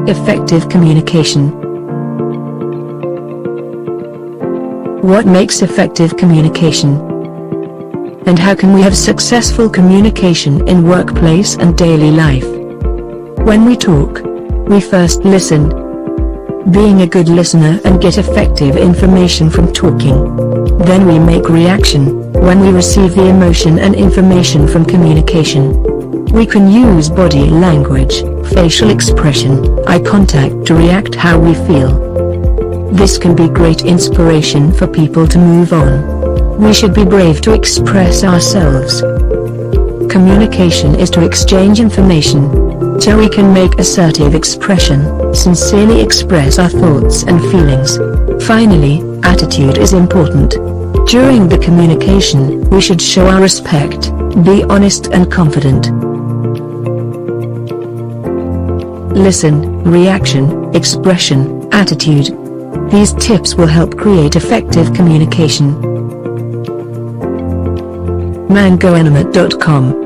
Effective communication. What makes effective communication? And how can we have successful communication in workplace and daily life? When we talk, we first listen. Being a good listener and get effective information from talking. Then we make reaction, when we receive the emotion and information from communication. We can use body language, facial expression, eye contact to react how we feel. This can be great inspiration for people to move on. We should be brave to express ourselves. Communication is to exchange information, so we can make assertive expression, sincerely express our thoughts and feelings. Finally, attitude is important. During the communication, we should show our respect, be honest and confident. Listen, reaction, expression, attitude. These tips will help create effective communication. mangoanimate.com